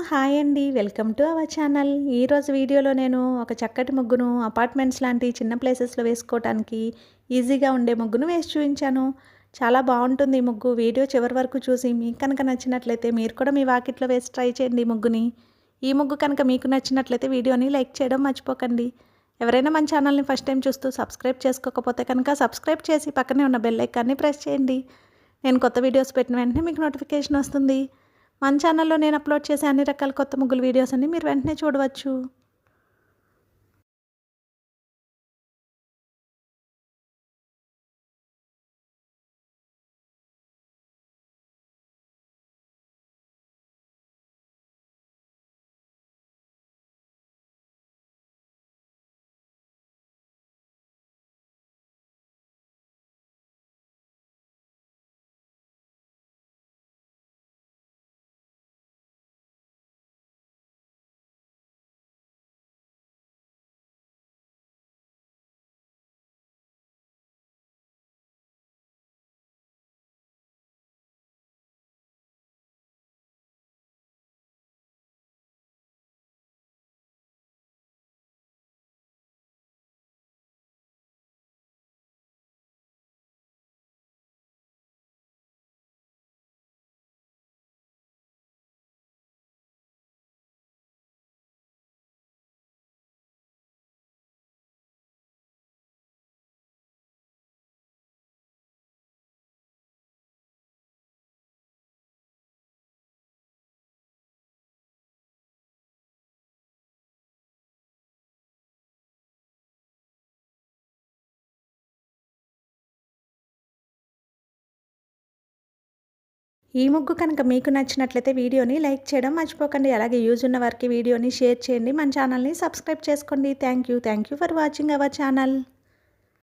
Hi అండి. Welcome to our channel. ఈరోజు వీడియోలో నేను ఒక చక్కటి ముగ్గును అపార్ట్మెంట్స్ లాంటి చిన్న ప్లేసెస్‌లో వేసుకోవటానికి ఈజీగా ఉండే ముగ్గును వేసి చూయించాను. చాలా బావుంటుంది ఈ ముగ్గు. వీడియో చివరి వరకు చూసి మీకు కనుక నచ్చినట్లయితే మీరు కూడా మీ వాకిట్లో వేసి ట్రై చేయండి ఈ ముగ్గుని. ఈ ముగ్గు కనుక మీకు నచ్చినట్లయితే వీడియోని లైక్ చేయడం మర్చిపోకండి. ఎవరైనా మన ఛానల్ని ఫస్ట్ టైం చూస్తూ సబ్స్క్రైబ్ చేసుకోకపోతే కనుక సబ్స్క్రైబ్ చేసి పక్కనే ఉన్న బెల్ ఐకాన్ని ప్రెస్ చేయండి. నేను కొత్త వీడియోస్ పెట్టిన వెంటనే మీకు నోటిఫికేషన్ వస్తుంది. మన ఛానల్లో నేను అప్లోడ్ చేసే అన్ని రకాల కొత్త ముగ్గుల వీడియోస్ అన్ని మీరు వెంటనే చూడవచ్చు. ఈ ముగ్గు కనుక మీకు నచ్చినట్లయితే వీడియోని లైక్ చేయడం మర్చిపోకండి. అలాగే యూజ్ ఉన్న వారికి వీడియోని షేర్ చేయండి. మన ఛానల్ని సబ్స్క్రైబ్ చేసుకోండి. Thank you for watching our channel.